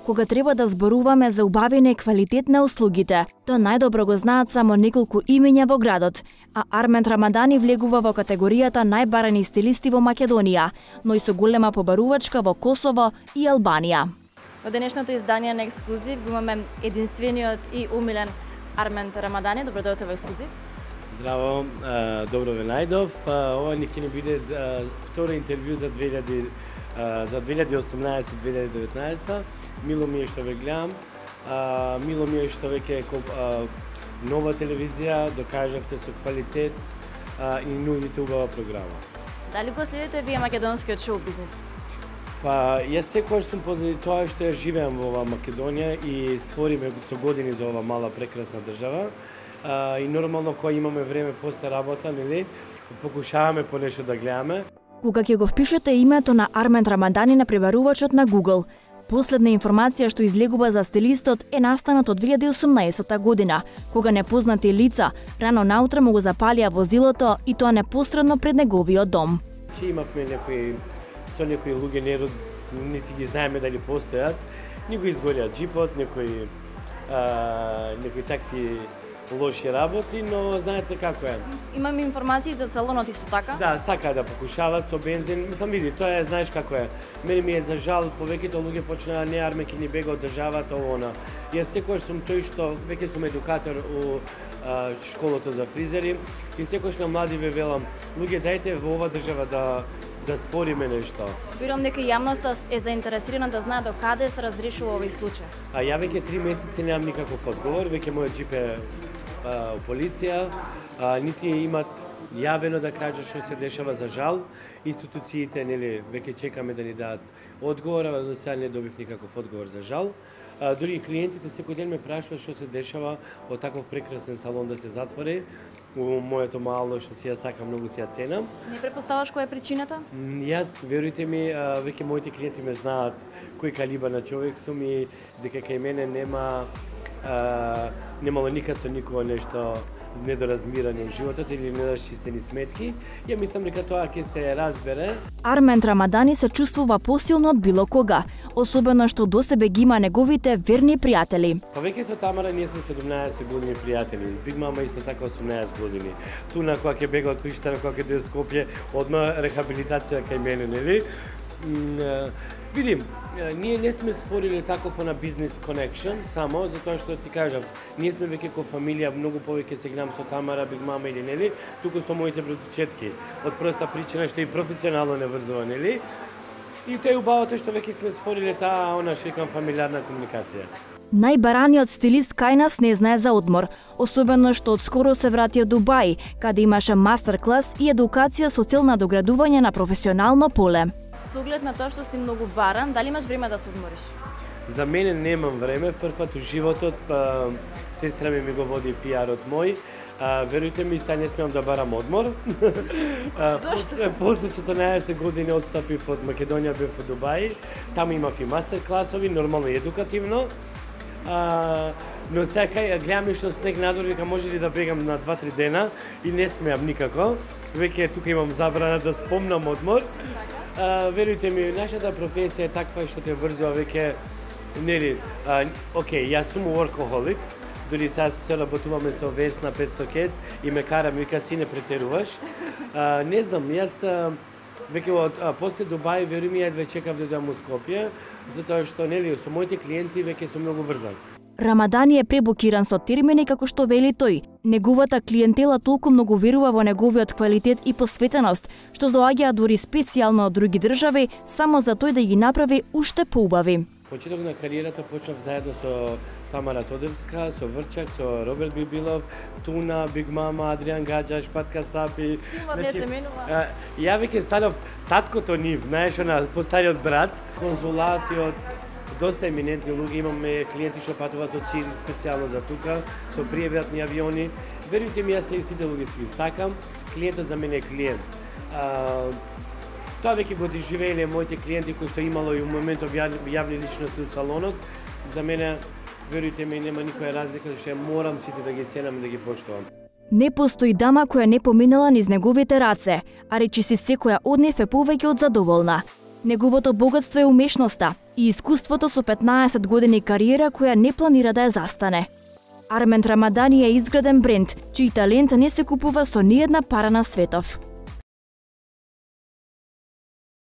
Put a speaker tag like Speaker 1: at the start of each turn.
Speaker 1: кога треба да зборуваме за убавина и квалитет на услугите. Тоа најдобро го знаат само неколку имења во градот, а Армен Рамадани влегува во категоријата најбарани стилисти во Македонија, но и со голема побарувачка во Косово и Албанија.
Speaker 2: Во денешното издание на Ексклузив го имаме единствениот и умилен Армен Рамадани. Добро дојдовте во Ексклузив.
Speaker 3: Здраво, добро ве најдов. Ова ни ќе ни биде второ интервју за 2018-2019. Мило ми е што ве гледам. Мило ми е што веќе нова телевизија докажавте со квалитет и нудите убава програма.
Speaker 2: Дали го следите вие македонскиот шоу бизнис?
Speaker 3: Па, јас секогаш сум позади тоа што ја живеам во ова Македонија и створиме со години за ова мала прекрасна држава. И нормално кога имаме време после работа, нели, покушаваме по нешто да гледаме.
Speaker 1: Кога ќе го впишете името на Армен Рамадани на пребарувачот на Google, последна информација што излегува за стилистот е настанот од 2018 година, кога непознати лица рано наутро му го запалија возилото и тоа непосредно пред неговиот дом.
Speaker 3: Имавме некои луѓе, нити ги знаеме дали постојат, некои изгорија джипот, некои такви лоши работи, но знаете како е.
Speaker 2: Имаме информации за салонот исто така?
Speaker 3: Да, сакаат да покушават со бензин. Мислам, види, тоа е, знаеш како е. Мене ми е за жал, повеќето луѓе почнаа не Армен ќе ни бега од државата, она. Јас секогаш сум тој што веќе сум едукатор у школата за фризери и секогаш на млади ве велам, луѓе дајте во ова држава да створиме нешто.
Speaker 2: Верувам дека јавноста е заинтересирана да знае до каде се разрешува овој случај.
Speaker 3: Ја веќе 3 месеци немам никаков одговор, веќе мојот джип е у полиција, нити имат јавено да кажат што се дешава, за жал. Институциите, нели, веќе чекаме да ни дадат одговор, а до сега не добив никаков одговор, за жал. Дури и клиентите секој ден ме прашуваат што се дешава од таков прекрасен салон да се затвори. У моето мало што си ја сакам, многу си ја ценам.
Speaker 2: Не претпоставаш која е причината?
Speaker 3: Јас, верујте ми, веќе моите клиенти ме знаат кој калибар на човек сум и дека кај мене немало никад со никого нешто недоразмирани во животот или нерасчистени сметки. Ја мислам дека тоа ќе се разбере.
Speaker 1: Армен Рамадани се чувствува посилно од било кога, особено што до себе ги има неговите верни пријатели.
Speaker 3: Па веќе со Тамара ние сме 17 години пријатели. Биг мама исто така 18 години. Туна кога ќе бега од Приштара, кога ќе дојде Скопје, одма рехабилитација кај мене, нели? Видим, ние не сме створиле таков на бизнес connection само затоа што ти кажав, ние сме веќе ко фамилија, многу повеќе се гледам со Тамара, Биг мама или нели, туку со моите братучетки. Од проста причина што и професионално не врзува, нели? И тоа е убавото што веќе сме створиле таа што викам фамилиарна комуникација.
Speaker 1: Најбараниот стилист кај нас не знае за одмор, особено што одскоро се врати од Дубај, каде имаше мастер-клас и едукација со цел надоградување на професионално поле.
Speaker 2: Со оглед на тоа што си многу баран, дали имаш време да се одмориш?
Speaker 3: За мене немам време, прв пат у животот, сестра ми го води пиарот мој. Верујте ми, сега не смеам да барам одмор.
Speaker 2: Зошто?
Speaker 3: После 14 години отстапив од Македонија, бев во Дубај. Таму имав и мастер-класови, нормално и едукативно. Но сега гледам што снег надвор, вика може ли да бегам на 2-3 дена и не смеам никако. Веќе тука имам забрана да спомнам одмор. Верујте ми, нашата професија е таква што те врзува веќе, нели, окей, јас сум workaholic, дури сега се работуваме со Весна 500 кец и ме кара, ми вика, си не претеруваш. Не знам, јас веќе после Дубај, веруј ми, едве чекав да дојдам у Скопје, затоа што, нели, со моите клиенти веќе сум многу врзан.
Speaker 1: Рамадани е пребукиран со термини како што вели тој. Неговата клиентела толку многу верува во неговиот квалитет и посветеност, што доаѓаат дури специјално од други држави, само за тој да ги направи уште поубави.
Speaker 3: Почеток на кариерата почнав заедно со Тамара Тодевска, со Врчак, со Роберт Бибилов, Туна, Биг мама, Адриан Гаджаш, Патка Сапи.
Speaker 2: Не се менува.
Speaker 3: Ја веќе станав таткото нив, знаеш, постариот брат, конзулатиот, доста еминентни луѓе, имаме клиенти што патуваат од Сири специјално за тука, со приватни авиони. Верујте ми, јас сите луѓе си ги сакам, клиентот за мене е клиент. Тоа веќе го доживееле моите клиенти кои што имало и у моментов јавни личности од салонот. За мене, верујте ми, нема никоја разлика, што ја морам сите да ги ценам и да ги поштувам.
Speaker 1: Не постои дама која не поминала низ неговите раце, а речиси секоја од нив е повеќе од задоволна. Неговото богатство е умешноста и искуството со 15 години кариера која не планира да ја застане. Арменд Рамадани е изграден бренд, чиј талент не се купува со ниедна пара на светов.